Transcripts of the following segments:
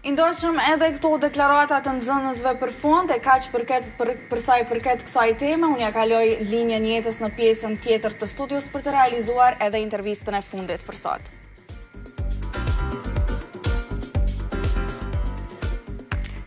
Ndoshëm edhe këto deklarata të nxënësve për fund, e kaq për sa i përket kësaj teme, unë ja kaloj linjën jetës në pjesën tjetër të studios për të realizuar edhe intervistën e fundit për sot.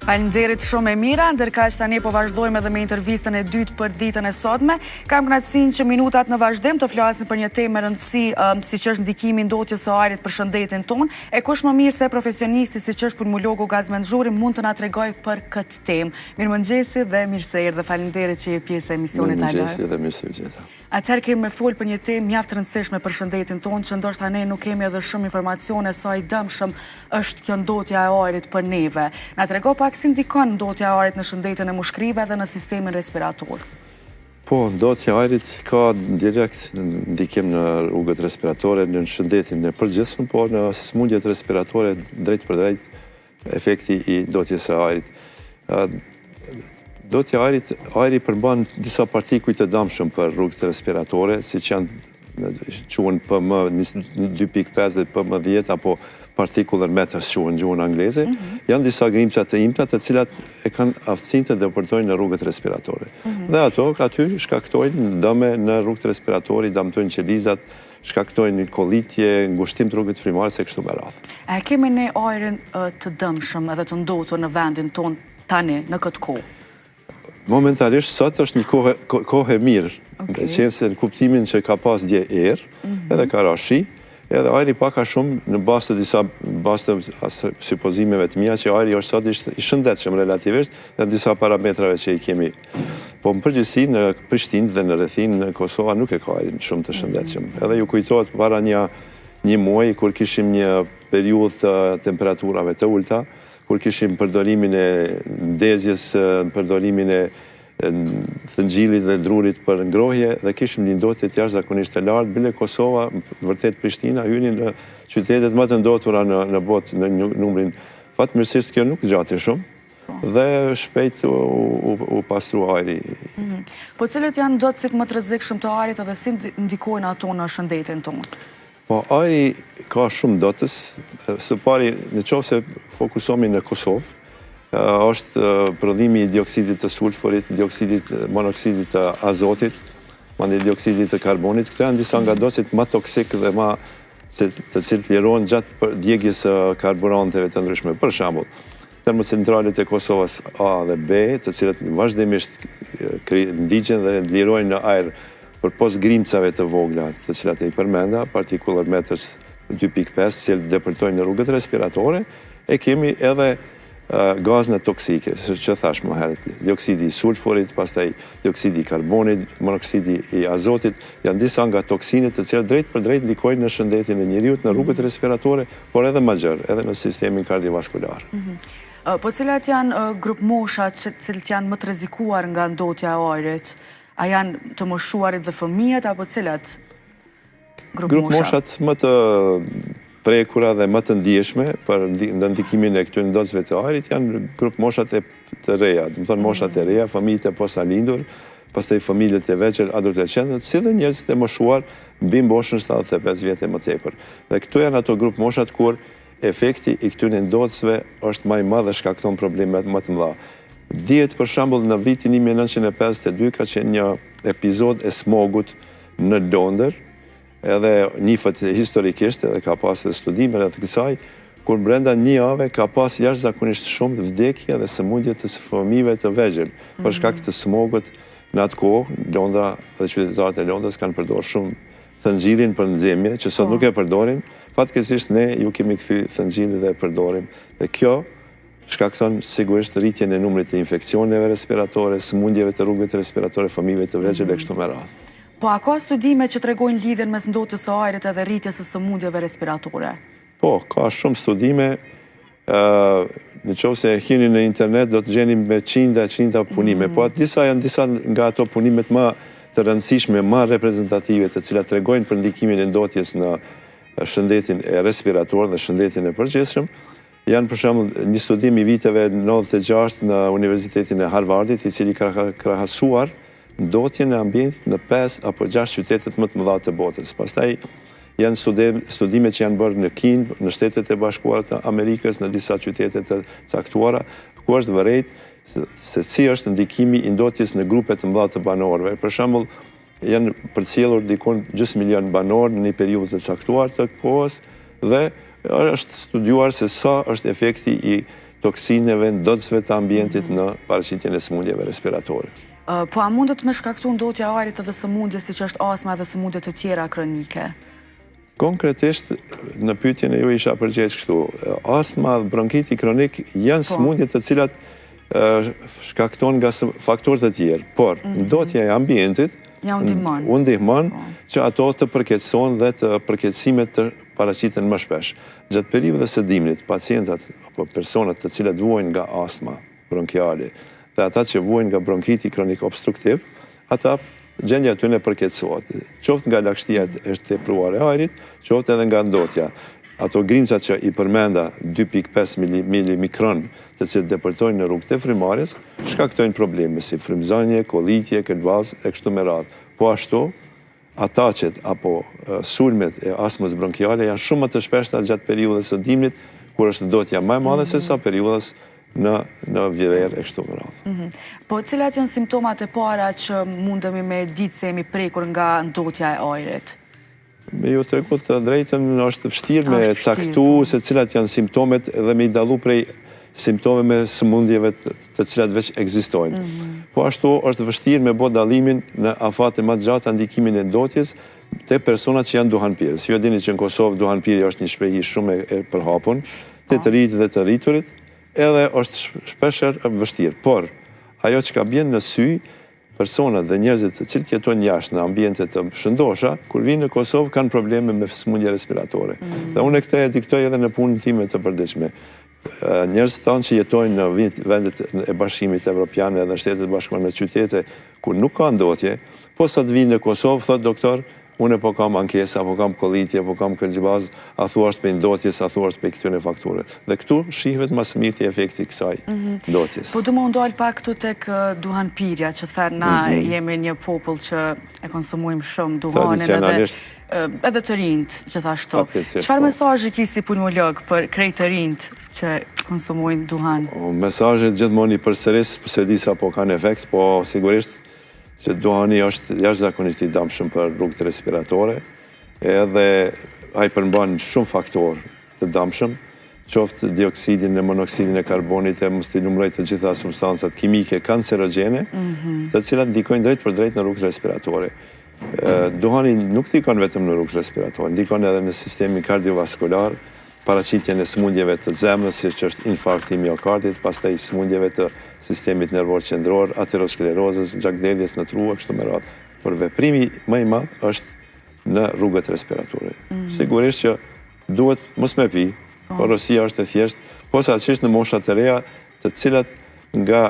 Faleminderit shumë e mira, ndërkaq tani po vazhdojmë edhe me intervistën e dytë për ditën e sotme. Kam kënaqësinë që minutat në vazhdim të flasim për një temë rëndësi, siç është ndikimi i ndotjes së ajrit për shëndetin tonë. E kush më mirë se profesionisti siç është pulmologu Gazmend Zhuri mund të na tregojë për këtë temë. Mirëmëngjesi dhe mirë se erdhe. Faleminderit që je pjesë e emisionit Alar. Mirëmëngjesi dhe mirë se u gjeta. Atëherë kemi me fol për një temë mjaft rëndësishme për shëndetin tonë, që ndoshta ne nuk kemi edhe shumë informacione sa i dëmshëm është kjo ndotja e ajrit për neve. Na trego pak si ndikon ndotja e ajrit në shëndetin e mushkrive dhe në sistemin respirator. Po, ndotja e ajrit ka direkt ndikim në rrugët respiratore, në shëndetin e përgjithshëm, po në sëmundjet respiratore drejt për drejt efekti i ndotjes së ajrit. Ndotja e ajri përmban disa partikuj të dëmshëm për rrugët respiratore, siç janë quhen PM 2.5 dhe PM 10 apo particular matters quhen gjuhën angleze. Janë disa grimca të imta të cilat e kanë aftësinë të depërtojnë në rrugët respiratore. Dhe ato aty shkaktojnë dëme në rrugët respiratore, dëmtojnë qelizat, shkaktojnë kolitje, ngushtim të rrugët frymarrë e kështu me radhë. A kemi ne ajrin të dëmshëm edhe të ndotur në vendin ton tani në këtë kohë? Momentalisht sot është një kohë e mirë, qenë se në kuptimin që ka pas dje erë, edhe ka ra shi, edhe ajri paka shumë në bazë të disa supozimeve të mia që ajri është sot i shëndetshëm relativisht dhe në disa parametrave që i kemi. Po në përgjithësi në Prishtinë dhe në rrethin në Kosova nuk e ka ajrin shumë të shëndetshëm. Edhe ju kujtohet para një muaji kur kishim një periudhë të temperaturave të ulta, kur kishim përdorimin e ndezjes, përdorimin e thëngjillit dhe drurit për ngrohje, dhe kishim një ndotje të jashtëzakonisht të lartë, bile Kosova, vërtet Prishtina, hyni në qytetet më të ndotura në botë në numrin. Fatmirësisht kjo nuk gjati shumë, dhe shpejt u pastru ajri. Po cilët janë ndotësit më të rrezikshëm të ajrit edhe si ndikojnë ato në shëndetin tonë? Po, ajri ka shumë ndotës. Së pari, në qoftë se fokusomi në Kosovë, është prodhimi i dioksidit të sulfurit, monoksidit të azotit, mandej dioksidit të karbonit. Këto janë disa nga ndotësit më toksik dhe më të cilët lirohen gjatë djegjes karburanteve të ndryshme. Për shembull, termocentralet e Kosovës A dhe B, të cilët vazhdimisht ndigjen dhe lirojnë në ajër për pos grimcave të vogla, të cilat e i përmenda, particular matters 2.5, që depërtojnë në rrugët respiratore, e kemi edhe gazne toksike, që thash më herët, dioksidi i sulfurit, pastaj dioksidi i karbonit, monoksidi i azotit, janë disa nga toksinit të cilat drejt për drejt ndikojnë në shëndetin e njeriut, në rrugët respiratore, por edhe më gjerë, edhe në sistemin kardiovaskular. Po cilat janë grup moshat cilët janë më të rrezikuar nga ndotja e ajrit? A janë të moshuarit dhe fëmijët, apo cilat grup moshat më të prekura dhe më të ndjeshme për ndikimin e këtyre ndotësve të ajrit janë grup moshat të reja, do të thonë moshat e reja, fëmijët e posalindur, pastaj fëmijët e vegjël, adoleshentët, si dhe njerëzit e moshuar mbi moshën 75 vjet e më tepër. Dhe këtu janë ato grup moshat kur efekti i këtyre ndotësve është më i madh dhe shkakton probleme më të mëdha. Dihet për shembull në vitin 1952 ka qenë një epizod e smogut në Londër, edhe nifet historikisht edhe ka pas edhe studime rreth kësaj, kur brenda një jave ka pas jashtëzakonisht shumë vdekje dhe sëmundje të fëmijëve të vegjël për shkak të smogut në atë kohë. Londra dhe qytetarët e Londrës kanë përdorur shumë thëngjillin për nxemje, që sot nuk e përdorin. Fatkeqësisht ne ju kemi kthy thëngjillin dhe e përdorim. Dhe kjo shkakton sigurisht rritjen e numrit të infeksioneve respiratore, sëmundjeve të rrugëve respiratore, fëmijëve të vegjël e kështu me radhë. Po a ka studime që tregojnë lidhjen mes ndotjes së ajrit edhe rritjes së sëmundjeve respiratore? Po, ka shumë studime. Në qoftë se hyni në internet do të gjeni me qindra punime, po disa janë disa nga ato punimet më të rëndësishme, më reprezentative, të cilat tregojnë për ndikimin e ndotjes në shëndetin e respirator dhe shëndetin e përgjithshëm. Janë për shembull një studim i viteve 96 në Universitetin e Harvardit, i cili ka krahasuar ndotjen e ambientit në 5 apo 6 qytetet më të mëdha të botës. Pastaj janë studime që janë bërë në Kinë, në Shtetet e Bashkuara të Amerikës, në disa qytete të caktuara, ku është vërejt se si është ndikimi i ndotjes në grupe të mëdha të banorëve. Për shembull, janë përcjellur dikon gjysmë milion banorë në një periudhë të caktuar të kohës dhe është studiuar se sa është efekti i toksineve, ndotsve të ambientit në paraqitjen e sëmundjeve respiratore. Po a mundet me shkaktu ndotja e ajrit edhe sëmundje siç është astma dhe sëmundje të tjera kronike? Konkretisht, në pyetjen e ju isha përgjigjur kështu. Astma dhe bronkiti kronik janë sëmundje të cilat shkakton nga faktorë të tjerë, por ndotja e ambientit u ndihmon që ato të përkeqësohen dhe të përkeqësimet të paraqiten më shpesh. Gjatë periudhës së dimrit, pacientat apo personat të cilët vuajnë nga astma bronkiale dhe ata që vuajnë nga bronkiti kronik obstruktiv, ata gjendja tyre përkeqësohet. Qoftë nga lagështia e tepruar e ajrit, qoftë edhe nga ndotja. Ato grimcat që i përmenda 2.5 millimikron të cilët depërtojnë në rrugët e frymarrjes, shkaktojnë probleme si frymëzënie, kollitje, këlbaz e kështu me radhë. Po ashtu, ataqet apo sulmet e astmës bronkiale janë shumë më të shpeshta gjatë periudhës së dimrit, kur është ndotja më e madhe se sa periudhës në vjedhër e kështu me radhë. Po cilat janë simptomat e para që mundemi me ditë se jemi prekur nga ndotja e ajrit? Me ju tregu të drejtën, është vështirë me caktu se cilat janë simptomet dhe me i dallu prej simptome me sëmundjeve të cilat veç ekzistojnë. Po ashtu është vështirë me bë dallimin në afate më të gjata ndikimin e ndotjes te personat që janë duhanpirës. Ju e dini që në Kosovë duhanpirja është një shprehje shumë e përhapur te të rinjtë dhe të rriturit, edhe është shpeshher vështirë. Por ajo që ka bjen në sy personat dhe njerëzit të cilët jetojnë jashtë në ambiente të shëndosha, kur vinë në Kosovë kanë probleme me sëmundje respiratore. Dhe unë këtë e diktoj edhe në punën time të përditshme. Njerëz tanë që jetojnë në vendet e Bashkimit Evropian edhe në Shtetet Bashkuara në qytete ku nuk ka ndotje, po sa të vinë në Kosovë, thot doktor, unë po kam ankesa, po kam kollitje, po kam këlgjibaz, a thua është për ndotjes, a thua është për këtyre faktorëve. Dhe këtu shihet më së miri efekti i kësaj ndotjes. Po du më ndal pak këtu tek duhanpirja, që thënë na jemi një popull që e konsumojmë shumë duhanin edhe të rinjt, që thashtu. Çfarë mesazhi ke si pulmolog për krejt të rinjt që konsumojnë duhan? Mesazhet gjithmonë i përsëris, se di sa po kanë efekt, po sigurisht që duhani është jashtëzakonisht i dëmshëm për rrugët respiratore, edhe ai përmban shumë faktorë të dëmshëm, qoftë dioksidin e monoksidin e karbonit, e mos t'i numëroj të gjitha substancat kimike kancerogjene, të cilat ndikojnë drejt për drejt në rrugët respiratore. Duhani nuk ndikon vetëm në rrugët respiratore, ndikon edhe në sistemin kardiovaskular, paraqitjen e sëmundjeve të zemrës, siç është infarkti i miokardit, pastaj sëmundjeve të sistemit nervor qendror, aterosklerozës, gjakderdhjes në tru e kështu me radhë. Por veprimi më i madh është në rrugët respiratore. Sigurisht që duhet mos me pi, porosia është e thjeshtë, posaçërisht në moshat e reja, të cilat nga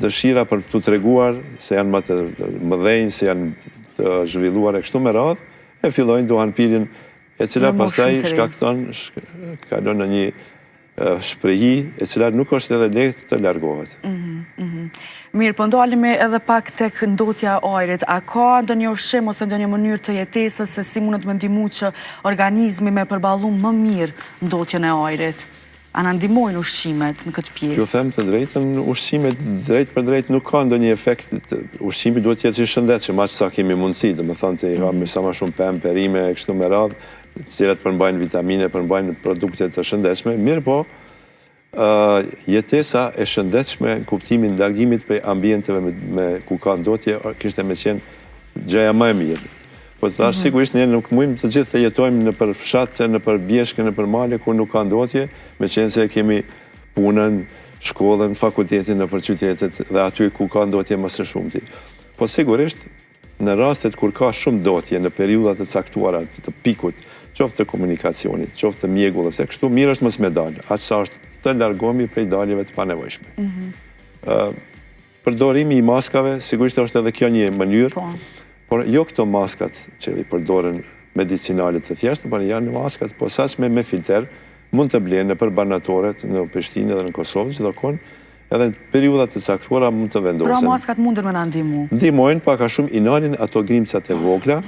dëshira për t'u treguar se janë më të mëdhenj, se janë të zhvilluar e kështu me radhë, e fillojnë duhanpirjen, e cila pastaj shkakton, kalon në një shprehi, e cila nuk është edhe lehtë të largohet. Mirë, po ndalemi edhe pak tek ndotja e ajrit. A ka ndonjë ushqim ose ndonjë mënyrë të jetesës se si mundet me ndihmu që organizmi me përballu më mirë ndotjen e ajrit? A na ndihmojnë ushqimet në këtë pjesë? Ju them të drejtën, ushqimet drejt për drejt nuk ka ndonjë efekt. Ushqimi duhet të jetë i shëndetshëm, aq sa kemi mundësi, domethënë të hapim sa më shumë pemë, perime e kështu me radhë, të cilat përmbajnë vitamine, përmbajnë produkte të shëndetshme. Mirë po, jetesa e shëndetshme në kuptimin e largimit prej ambienteve me ku ka ndotje kishte më qenë gjëja më e mirë. Po tash sigurisht ne nuk mundim të gjithë të jetojmë në për fshatë, në për bjeshke, në për male ku nuk ka ndotje, meqense kemi punën, shkollën, fakultetin në për qytetet dhe aty ku ka ndotje më së shumti. Po sigurisht në rastet kur ka shumë ndotje në periudhat e caktuara të pikut, qoftë të komunikacionit, qoftë të mjegullës, e kështu mirë është mos me dalë, aq sa është të largohemi prej daljeve të panevojshme. Përdorimi i maskave, sigurisht është edhe kjo një mënyrë, por jo këto maskat që i përdoren medicinalit të thjeshtë, por janë maskat posaçme me filter, mund të blenë në përbanatoret në Prishtinë dhe në Kosovë, gjithmonë, edhe në periudhat të caktuara mund të vendosen. Pra maskat mundën me na ndihmu? Ndihmojnë pak a shumë i nalin ato grimcat e vogla,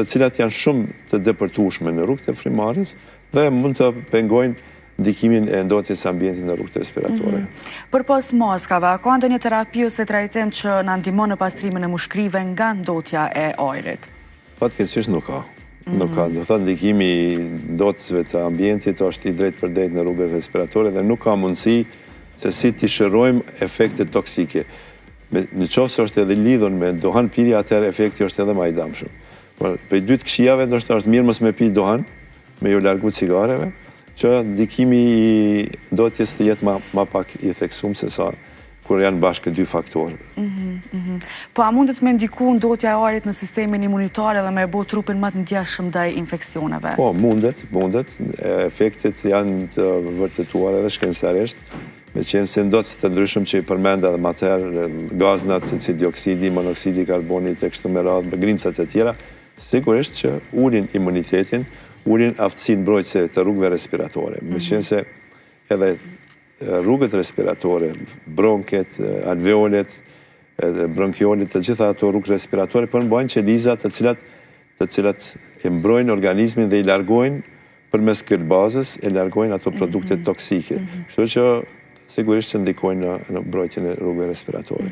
të cilat janë shumë të depërtueshme në rrugët e frymarrjes dhe mund të pengojnë ndikimin e ndotjes së ambientit në rrugët respiratore. Përpos maskave, a ka ndonjë terapi ose trajtim që na ndihmon në pastrimin e mushkrive nga ndotja e ajrit? Fatkeqësisht nuk ka. Nuk ka. Do thotë ndikimi i ndotësve të ambientit është i drejtë për drejtë në rrugët respiratore dhe nuk ka mundësi se si t'i shërojmë efektet toksike. Në qoftë se është edhe lidhur me dohan pirje, atëherë efekti është edhe më i dëmshëm. Por prej 2 këshillave ndoshta është mirë mos me pi dohan, me ju largu cigareve, që ndikimi i ndotjes të jetë më pak i theksuar se sa kur janë bashkë 2 faktorë. Po a mundet me ndiku ndotja e ajrit në sistemin imunitar dhe me bo trupin më të ndjeshëm ndaj infeksioneve? Po, mundet. Efektet janë të vërtetuar edhe shkencëtarisht, me qenë se ndotës të ndryshëm që i përmenda dhe mater, gaznat, si dioksidi, monoksidi, karbonit, e kështu me radhë, grimcat e tjera, sigurisht që ulin imunitetin, ulin aftësinë mbrojtëse të rrugëve respiratore. Me qenë se edhe rrugët respiratore, bronket, alveolet, bronkiolit, të gjitha ato rrugë respiratore, përmbajnë qelizat të cilat e mbrojnë organizmin dhe i largojnë përmes kërbazës, e largojnë ato produkte toksike. Kështu që sigurisht që ndikojnë në mbrojtjen e rrugëve respiratore.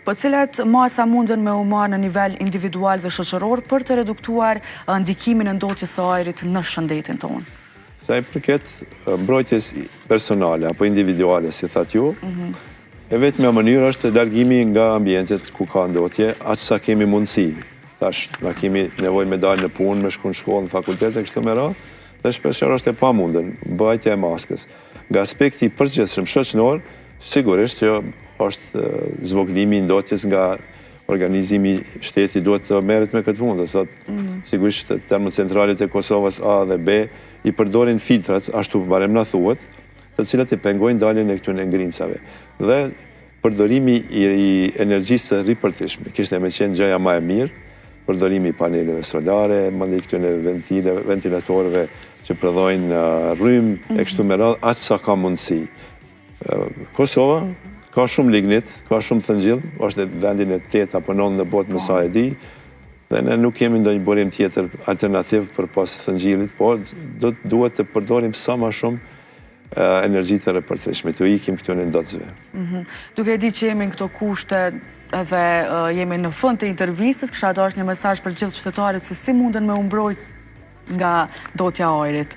Po cilat masa mundën me u marrë në nivel individual dhe shoqëror për të reduktuar ndikimin e ndotjes së ajrit në shëndetin tonë? Sa i përket mbrojtjes personale apo individuale, si thatë ju, e vetmja mënyrë është largimi nga ambientet ku ka ndotje, aq sa kemi mundësi. Thash, na kemi nevojë me dalë në punë, me shku në shkollë, në fakultet e kështu me radhë, dhe shpeshherë është e pamundën mbajtja e maskës. Nga aspekti përgjithshëm shoqëror, sigurisht që është zvoglimi i ndotjes nga organizimi shteti duhet të merret me këtë punë. Sigurisht termocentralet e Kosovës A dhe B i përdorin filtrat, ashtu barem na thuhet, të cilat i pengojnë daljen e këtyre ngrimcave. Dhe përdorimi i energjisë së ripërtishme kishte me qenë gjëja më e mirë, përdorimi i paneleve solare, mandej këtyre ventilatorëve që prodhojnë rrym e kështu me radhë, aq sa ka mundësi. Kosova ka shumë lignit, ka shumë thëngjill, është vendin e 8 apo 9 në botë më sa e di, dhe ne nuk kemi ndonjë burim tjetër alternativ për pas thëngjillit, por duhet të përdorim sa më shumë energji të ripërtishme, të ikim këtu në ndotësve. Duke di që jemi në këto kushte dhe jemi në fund të intervistës, kisha dashur një mesazh për gjithë qytetarët se si munden me u mbrojt nga ndotja e ajrit.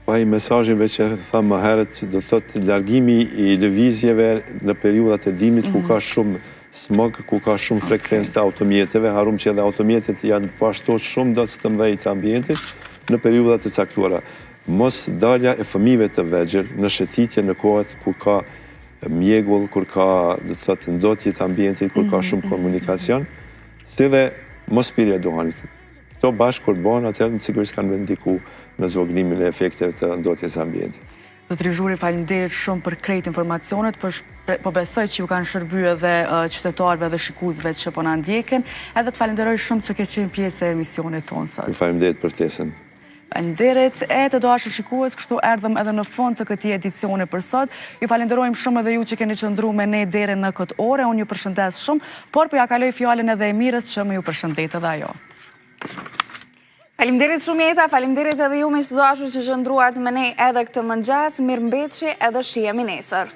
Pa i mesazhive që thamë më herët, do të thotë largimi i lëvizjeve në periudat e dimrit ku ka shumë smog, ku ka shumë frekuencë të automjeteve, harum që edhe automjetet janë pashtosh shumë dotës të mëdhej të ambientit në periudat e caktuara. Mos dalja e fëmijëve të vegjël në shëtitje në kohët ku ka mjegull, kur ka, do të thotë, ndotje të ambientit, kur ka shumë komunikacion, si dhe mos pirja e duhanit. Këto bashkë kur bëhen, atëherë sigurisht kanë ndiku në zvoglimin e efekteve të ndotjes së ambientit. Zotëri Zhuri, faleminderit shumë për krejt informacionet, po besoj që ju kanë shërbyer edhe qytetarëve dhe shikuesve që po na ndjekin, edhe të falenderoj shumë që ke qenë pjesë e emisionit tonë sot. Ju faleminderit për ftesën. Faleminderit, e të dashur shikues, kështu erdhëm edhe në fund të këtij edicioni për sot. Ju falenderojmë shumë edhe ju që keni qëndruar me ne deri në këtë orë. Unë ju përshëndes shumë, por po ja kaloj fjalën edhe Emirës që më ju përshëndet edhe ajo. Faleminderit shumë Jeta, faleminderit edhe ju me të dashur që qëndruat me ne edhe këtë mëngjes. Mirëmbëjtje edhe shihemi nesër.